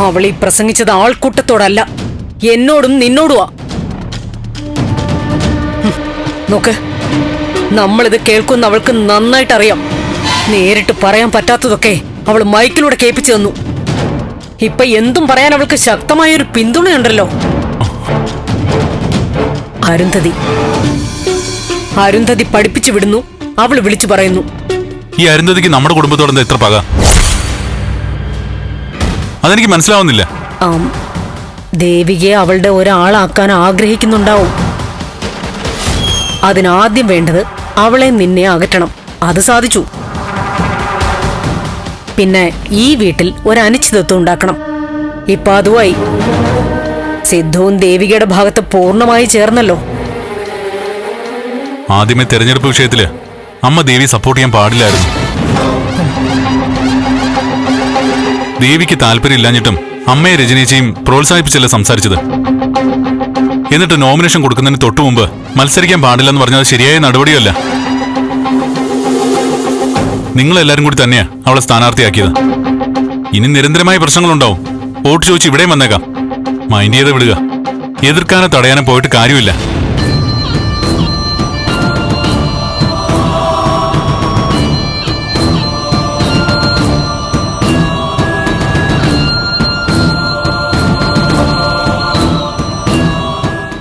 അവൾ ഈ പ്രസംഗിച്ചത് ആൾക്കൂട്ടത്തോടല്ല, എന്നോടും നിന്നോടുവാ. നോക്ക്, നമ്മളിത് കേൾക്കുന്ന അവൾക്ക് നന്നായിട്ടറിയാം. നേരിട്ട് പറയാൻ പറ്റാത്തതൊക്കെ അവൾ മൈക്കിലൂടെ കേൾപ്പിച്ചു തന്നു. ഇപ്പൊ എന്തും പറയാൻ അവൾക്ക് ശക്തമായൊരു പിന്തുണയുണ്ടല്ലോ. അരുന്ധതി പഠിപ്പിച്ചു വിടുന്നു, അവൾ വിളിച്ചു പറയുന്നു. ഈ അരുന്ധതിക്ക് നമ്മുടെ കുടുംബത്തോട് എത്ര പക? അതെനിക്ക് മനസ്സിലാവുന്നില്ല. ദേവികയെ അവളുടെ ഒരാളാക്കാൻ ആഗ്രഹിക്കുന്നുണ്ടാവും. അതിനാദ്യം വേണ്ടത് അവളെ നിന്നെ അകറ്റണം. അത് സാധിച്ചു. പിന്നെ ഈ വീട്ടിൽ ഒരനിശ്ചിതത്വം ഉണ്ടാക്കണം. ഇപ്പൊ അതുമായി സിദ്ധുവും ദേവികയുടെ ഭാഗത്ത് പൂർണ്ണമായി ചേർന്നല്ലോ. ആദ്യമേ തെരഞ്ഞെടുപ്പ് വിഷയത്തില് അമ്മ ദേവി സപ്പോർട്ട് ചെയ്യാൻ പാടില്ലായിരുന്നു. ദേവിക്ക് താല്പര്യമില്ലാഞ്ഞിട്ടും അമ്മയെ രജനീച്ചയും പ്രോത്സാഹിപ്പിച്ചല്ലേ സംസാരിച്ചത്. എന്നിട്ട് നോമിനേഷൻ കൊടുക്കുന്നതിന് തൊട്ടു മുമ്പ് മത്സരിക്കാൻ പാടില്ലെന്ന് പറഞ്ഞത് ശരിയായ നടപടിയല്ല. നിങ്ങളെല്ലാരും കൂടി തന്നെയാ അവളെ സ്ഥാനാർത്ഥിയാക്കിയത്. ഇനി നിരന്തരമായ പ്രശ്നങ്ങളുണ്ടാവും. വോട്ട് ചോദിച്ച് ഇവിടെയും വന്നേക്കാം. മൈൻഡ് ചെയ്ത് വിടുക. എതിർക്കാനോ തടയാനോ പോയിട്ട് കാര്യമില്ല.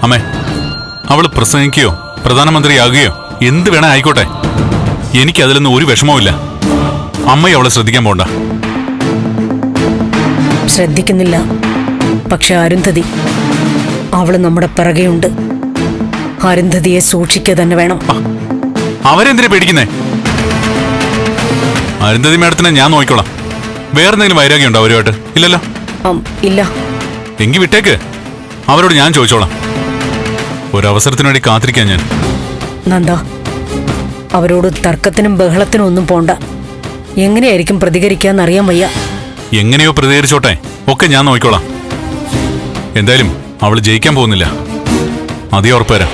അമ്മേ, അവള് പ്രസംഗിക്കുകയോ പ്രധാനമന്ത്രിയാകുകയോ എന്ത് വേണേ ആയിക്കോട്ടെ, എനിക്കതിലൊന്നും ഒരു വിഷമവുമില്ല. അമ്മയെ അവളെ ശ്രദ്ധിക്കാൻ പോണ്ട. ശ്രദ്ധിക്കുന്നില്ല. പക്ഷെ അരുന്ധതി, അവള് നമ്മുടെ പിറകെയുണ്ട്. അരുന്ധതിയെ സൂക്ഷിക്കുക തന്നെ വേണം. അവരെന്തിനാ പേടിക്കുന്നേ? അരുന്ധതി മേഡത്തിനെ ഞാൻ നോക്കിക്കോളാം. വേറെന്തെങ്കിലും വൈരാഗ്യം ഉണ്ടോ അവരുമായിട്ട്? ഇല്ലല്ലോ. ഇല്ല. എങ്കിൽ വിട്ടേക്ക്. അവരോട് ഞാൻ ചോദിച്ചോളാം. ഒരവസരത്തിനു വേണ്ടി കാത്തിരിക്കാൻ ഞാൻ. നന്ദ, അവരോട് തർക്കത്തിനും ബഹളത്തിനും ഒന്നും പോണ്ട. എങ്ങനെയായിരിക്കും പ്രതികരിക്കാന്നറിയാൻ വയ്യ. എങ്ങനെയോ പ്രതികരിച്ചോട്ടെ, ഒക്കെ ഞാൻ നോക്കിക്കോളാം. എന്തായാലും അവള് ജയിക്കാൻ പോകുന്നില്ല, അതേ ഉറപ്പുവരാം.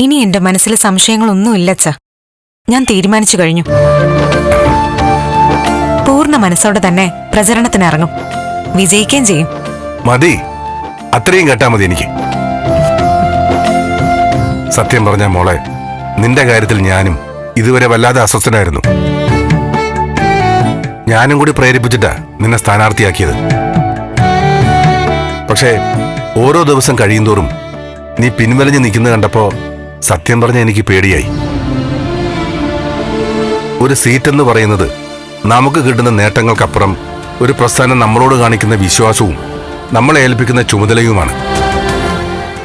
ഇനി എന്റെ മനസ്സിൽ സംശയങ്ങളൊന്നുമില്ല അച്ഛാ. ഞാൻ തീരുമാനിച്ചു കഴിഞ്ഞു. പൂർണ്ണ മനസ്സോടെ തന്നെ പ്രചരണത്തിനിറങ്ങും. വിജയിക്കുകയും ചെയ്യും. മതി, അത്രയും കേട്ടാ മതി എനിക്ക്. സത്യം പറഞ്ഞ മോളെ, നിന്റെ കാര്യത്തിൽ ഞാനും ഇതുവരെ വല്ലാതെ അസ്വസ്ഥനായിരുന്നു. ഞാനും കൂടി പ്രേരിപ്പിച്ചിട്ടാ നിന്നെ സ്ഥാനാർത്ഥിയാക്കിയത്. പക്ഷേ ഓരോ ദിവസം കഴിയുന്തോറും നീ പിൻവലിഞ്ഞ് നിൽക്കുന്നത് കണ്ടപ്പോ സത്യം പറഞ്ഞ എനിക്ക് പേടിയായി. ഒരു സീറ്റ് എന്ന് പറയുന്നത് നമുക്ക് കിട്ടുന്ന നേട്ടങ്ങൾക്കപ്പുറം ഒരു പ്രസ്ഥാനം നമ്മളോട് കാണിക്കുന്ന വിശ്വാസവും നമ്മളെ ഏൽപ്പിക്കുന്ന ചുമതലയുമാണ്.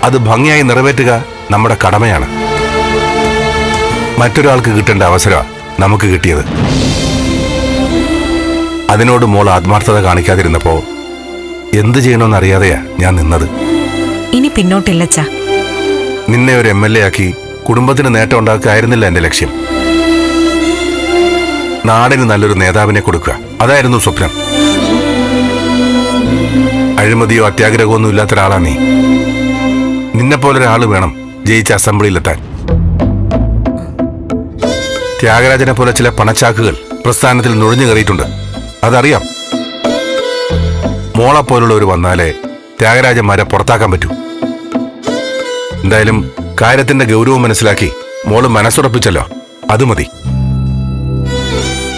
അത് ഭംഗിയായി നിറവേറ്റുക നമ്മുടെ കടമയാണ്. മറ്റൊരാൾക്ക് കിട്ടേണ്ട അവസരമാണ് നമുക്ക് കിട്ടിയത്. അതിനോട് മോൾ ആത്മാർത്ഥത കാണിക്കാതിരുന്നപ്പോ എന്ത് ചെയ്യണമെന്നറിയാതെയാ ഞാൻ നിന്നത്. ഇനി പിന്നോട്ടില്ലച്ചാ. നിന്നെ ഒരു MLA ആക്കി കുടുംബത്തിന് നേട്ടം ഉണ്ടാക്കുകയായിരുന്നില്ല എന്റെ ലക്ഷ്യം. നാടിന് നല്ലൊരു നേതാവിനെ കൊടുക്കുക, അതായിരുന്നു സ്വപ്നം. അഴിമതിയോ അത്യാഗ്രഹമൊന്നും ഇല്ലാത്ത ഒരാളാ നീ. നിന്നെപ്പോലൊരാള് വേണം ജയിച്ച അസംബ്ലിയിലെത്താൻ. ത്യാഗരാജനെ പോലെ ചില പണച്ചാക്കുകൾ പ്രസ്ഥാനത്തിൽ നുഴഞ്ഞു കയറിയിട്ടുണ്ട്, അതറിയാം. മോളെപ്പോലുള്ളവർ വന്നാലേ ത്യാഗരാജന്മാരെ പുറത്താക്കാൻ പറ്റൂ. എന്തായാലും കാര്യത്തിന്റെ ഗൗരവം മനസ്സിലാക്കി മോള് മനസ്സുറപ്പിച്ചല്ലോ, അത് മതി.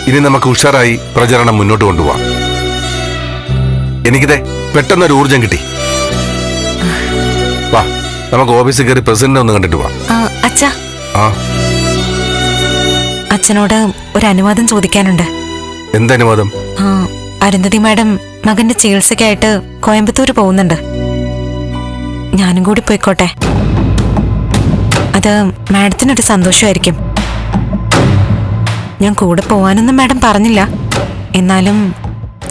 ഇനി നമുക്ക് ഉഷാറായി പ്രചരണം മുന്നോട്ട് കൊണ്ടുപോവാം. എനിക്കിതേ പെട്ടെന്നൊരു ഊർജം കിട്ടി. വാ, നമുക്ക് ഓഫീസിൽ കയറി പ്രസിഡന്റ് ഒന്ന് കണ്ടിട്ട് പോവാം. അച്ഛാ, അച്ഛനോട് ഒരു അനുവാദം ചോദിക്കാനുണ്ട്. എന്തനുവാദം? അരുന്ധതി മാഡം മകന്റെ ചികിത്സയ്ക്കായിട്ട് കോയമ്പത്തൂർ പോകുന്നുണ്ട്. ഞാനും കൂടി പോയിക്കോട്ടെ? അത് മാഡത്തിനൊരു സന്തോഷമായിരിക്കും. ഞാൻ കൂടെ പോവാനൊന്നും മാഡം പറഞ്ഞില്ല, എന്നാലും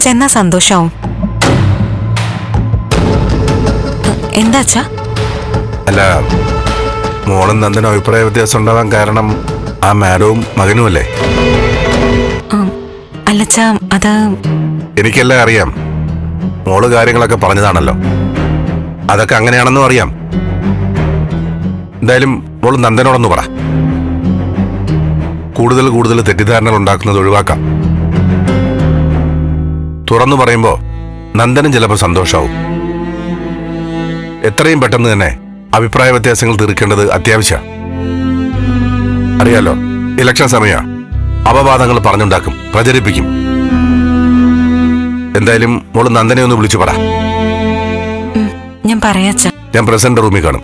ചെന്നാ സന്തോഷാവും. എന്താ അച്ഛാ? അല്ല, മോളും നന്ദനും അഭിപ്രായ വ്യത്യാസം ഉണ്ടാവാൻ കാരണം ആ മാഡവും മകനുമല്ലേ? അല്ലച്ചാ, അത് എനിക്കെല്ലാം അറിയാം. മോള് കാര്യങ്ങളൊക്കെ പറഞ്ഞതാണല്ലോ, അതൊക്കെ അങ്ങനെയാണെന്നും അറിയാം. എന്തായാലും മോള് നന്ദനോടൊന്ന് പറ. കൂടുതൽ തെറ്റിദ്ധാരണകൾ ഉണ്ടാക്കുന്നത് ഒഴിവാക്കാം. തുറന്നു പറയുമ്പോ നന്ദനും ചിലപ്പോൾ സന്തോഷാവും. എത്രയും പെട്ടെന്ന് തന്നെ അഭിപ്രായ വ്യത്യാസങ്ങൾ തീർക്കേണ്ടത് അത്യാവശ്യമാണ്. അറിയാലോ, ഇലക്ഷൻ സമയ അപവാദങ്ങൾ പറഞ്ഞുണ്ടാക്കും, പ്രചരിപ്പിക്കും. എന്തായാലും മോള് നന്ദനെ ഒന്ന് വിളിച്ചു പറ. ഞാൻ പറയാച്ചാ. ഞാൻ പ്രസിഡന്റ് റൂമിൽ കാണും.